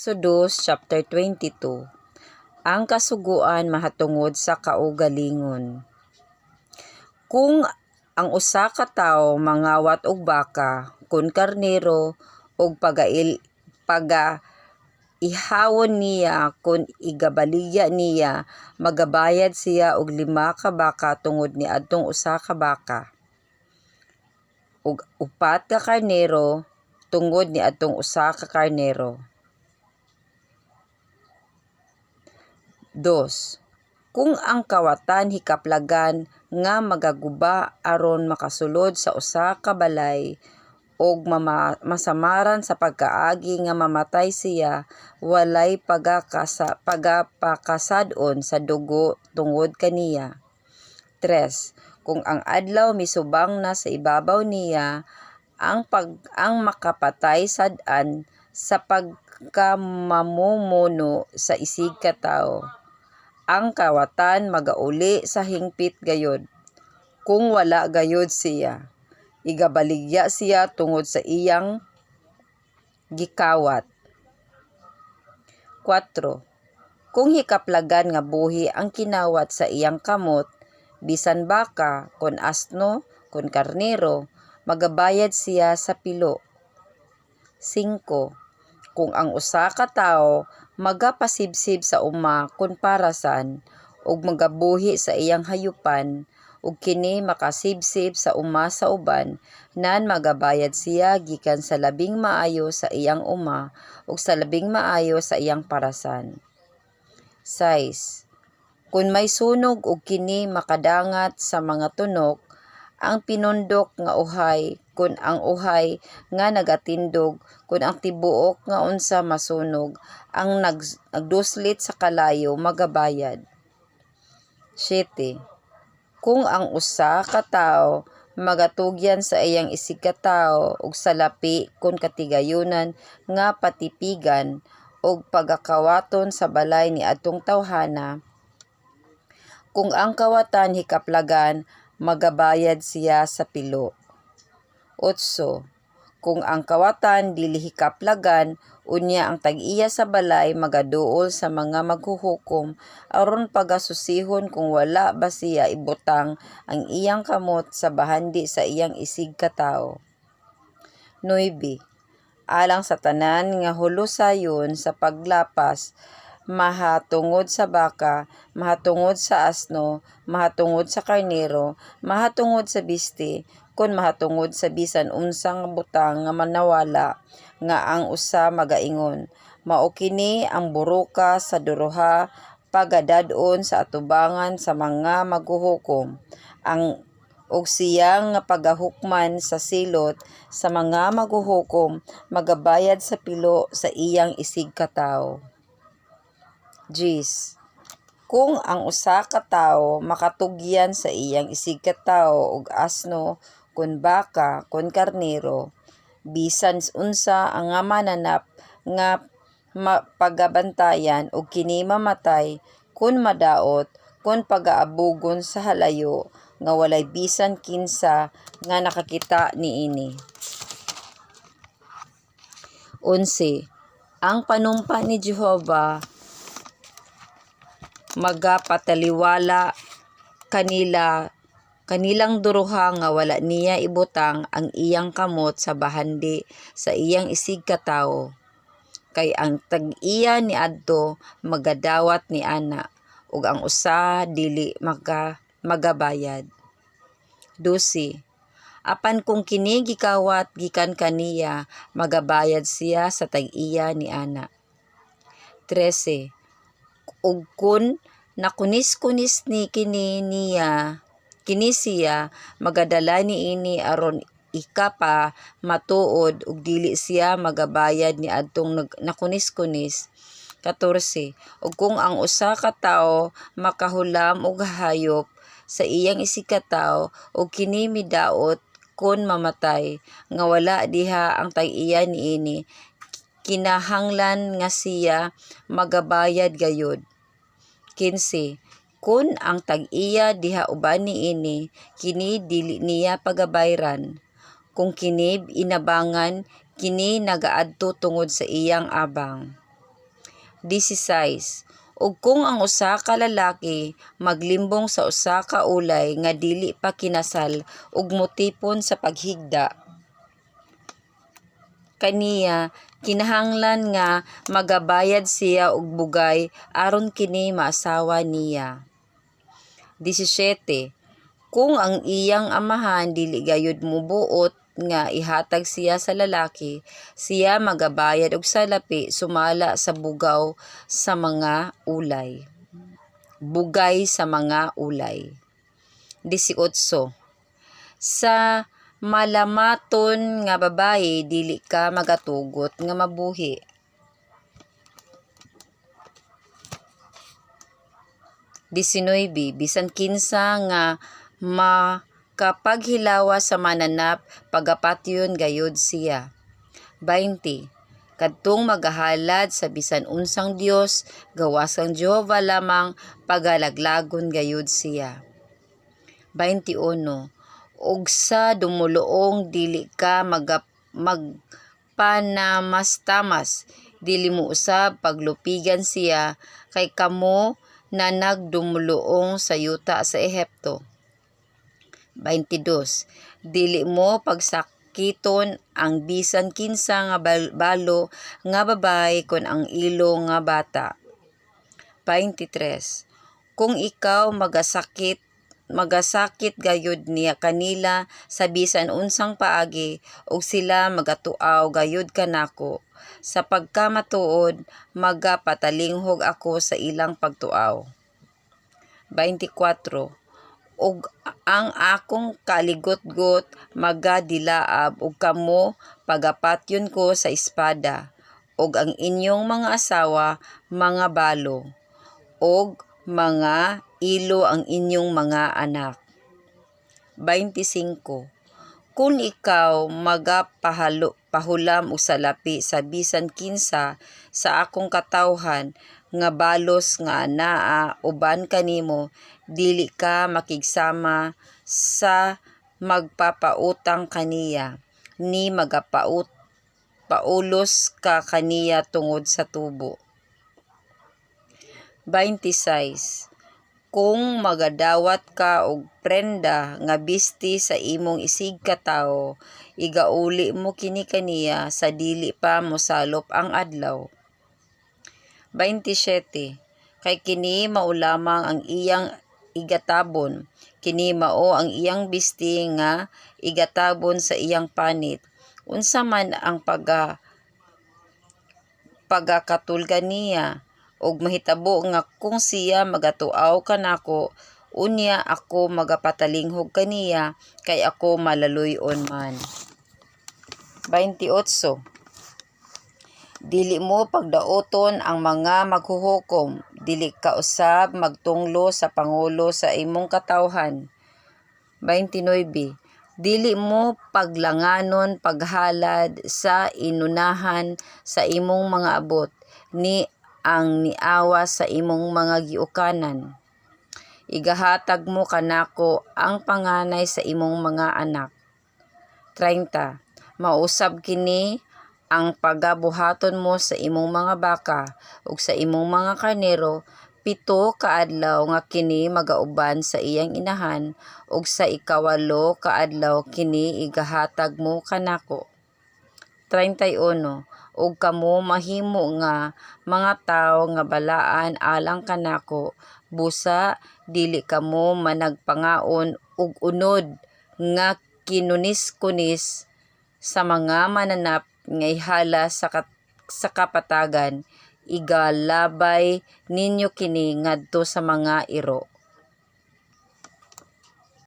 Exodus chapter 22. Ang kasuguan mahatungod sa kaugalingon. Kung ang usa ka tawo mangawat og baka, kun karnero og ihawon niya kun igabaligya niya, magabayad siya og 5 ka baka tungod ni adtong usa ka baka, ug 4 ka karnero tungod ni adtong usa ka karnero. 2. Kung ang kawatan hikaplagan nga magaguba aron makasulod sa usa ka balay og masamaran sa pagkaagi nga mamatay siya, walay pagapakasadon sa dugo tungod kaniya. 3. Kung ang adlaw misubang na sa ibabaw niya, ang makapatay sad-an sa pagkamamumuno sa isig ka tawo, ang kawatan magauli sa hingpit gayod. Kung wala gayod siya, igabaligya siya tungod sa iyang gikawat. 4. Kung hikaplagan nga buhi ang kinawat sa iyang kamot, bisan baka, kun asno, kun karnero, magabayad siya sa pilo. 5. Kung ang usa ka tawo magapasibsib sa uma kun parasan, ug magabuhi sa iyang hayupan, ug kini makasibsib sa uma sa uban, nan magabayad siya gikan sa labing maayo sa iyang uma ug sa labing maayo sa iyang parasan. 6. Kung may sunog ug kini makadangat sa mga tunok, ang pinundok nga uhay, kun ang uhay nga nagatindog, kun ang tibuok nga unsa masunog, ang nagduslit sa kalayo, magabayad. 7. Kung ang usa ka tawo magatugyan sa iyang isig ka tawo ug salapi kun katigayunan nga patipigan ug pagakawaton sa balay ni adtong tawhana, kung ang kawatan hikaplagan, magabayad siya sa pilo. 8. Kung ang kawatan dili hikaplagan, unya ang tag-iya sa balay magaduol sa mga maghuhukom aron pagasusihon kung wala ba siya ibutang ang iyang kamot sa bahandi sa iyang isig ka tawo. 9. Alang sa tanan nga hulusayon sa paglapas, mahatungod sa baka, mahatungod sa asno, mahatungod sa karnero, mahatungod sa biste, kun mahatungod sa bisan unsang butang nga manawala, nga ang usa magaingon, mao kini ang buruka sa duruha pagadadon sa atubangan sa mga maghuhukom, ug siya nga pagahukman sa silot sa mga maghuhukom, magabayad sa pilo sa iyang isig ka tawo. 10. Kung ang usa ka tawo makatugyan sa iyang isig ka tawo og asno, kun baka, kun karnero, bisan unsa ang mananap nga pagabantayan ug kini mamatay, kun madaot, kun pagaabugon sa halayo, nga walay bisan kinsa nga nakakita niini. 11. Ang panumpa ni Jehova magapataliwala kanilang duruha nga wala niya ibutang ang iyang kamot sa bahandi sa iyang isig ka tawo, kay ang tag-iya ni adto magadawat ni ana, ug ang usa dili magabayad. 12. Apan kung kini gikawat gikan kaniya, magabayad siya sa tag-iya ni ana. 13. Ug kun nakunis-kunis ni kini siya, magadala niini aron ikapa matuod ug dili siya magabayad ni adtong nakunis-kunis. 14. Ug kung ang usa ka tawo makahulam og hayop sa iyang isig ka tawo ug kini midaot kun mamatay, nga wala diha ang tag-iya niini, kinahanglan nga siya magabayad gayud. 15. Kun ang tag-iya diha uban niini, kini dili niya pagabayran. Kung kini inabangan, kini nagaadto tungod sa iyang abang. 16. Ug kung ang usa ka lalaki maglimbong sa usa ka ulay nga dili pa kinasal ug motipon sa paghigda kaniya, kinahanglan nga magabayad siya og bugay aron kini maasawa niya. 17. Kung ang iyang amahan dili gayud mubuot nga ihatag siya sa lalaki, siya magabayad og salapi sumala sa bugaw sa mga ulay. Bugay sa mga ulay. 18. Sa malamaton nga babaye dili ka magatugot nga mabuhi. 19. Bisan kinsa nga makapaghilawa sa mananap, pagapatyon gayud siya. 20. Kadtong magahalad sa bisan unsang Dios, gawas kang Jehova lamang, pagalaglagon gayud siya. 21. Ug sa dumuluong dili ka magpanamastamas, dili mo usab paglupigan siya, kay kamo na nagdumuluong sa yuta sa Ehipto. 22. Dili mo pagsakiton ang bisan kinsa nga balo nga babae kon ang ilo nga bata. 23. Kung ikaw magasakit gayud niya kanila sa bisan unsang paagi, ug sila magatuaw gayud kanako, sa pagkamatuod magapatalinghog ako sa ilang pagtuaw. 24. Ug ang akong kaligotgot magadilaab ug kamo pagapatyon ko sa espada, ug ang inyong mga asawa mga balo, ug mga ilo ang inyong mga anak. 25. Kung ikaw magapahulam og salapi sa bisan kinsa sa akong katawhan nga balos nga anaa uban kanimo, dili ka makigsama sa magpapautang kaniya, ni paulos ka kaniya tungod sa tubo. 26. Kung magadawat ka og prenda nga bisti sa imong isig katawo, igauli mo kini kaniya sa dili pa mosalop ang adlaw. 27. Kay kini mao lamang ang iyang igatabon, kini mao ang iyang bisti nga igatabon sa iyang panit. Unsa man ang pagakatulgan niya, ug mahitabo nga kung siya magatuaw kanako, unya ako magapatalinghog kaniya, kay ako malaluyon man. 28. Dili mo pagdaoton ang mga maghuhukom, dili ka usab magtunglo sa pangulo sa imong katawhan. 29. Dili mo paglanganon paghalad sa inunahan sa imong mga abot, ni ang niawa sa imong mga giukanan. Igahatag mo kanako ang panganay sa imong mga anak. 30. Mausab kini ang pagabuhaton mo sa imong mga baka ug sa imong mga karnero 7 ka adlaw nga kini magauban sa iyang inahan, ug sa ikawalo ka adlaw kini igahatag mo kanako. 31. Ug kamo mahimo nga mga tawo nga balaan alang kanako, busa dili kamo managpangaon ug unod nga kinunis-kunis sa mga mananap nga ihala sa kapatagan, igalabay ninyo kini ngadto sa mga iro.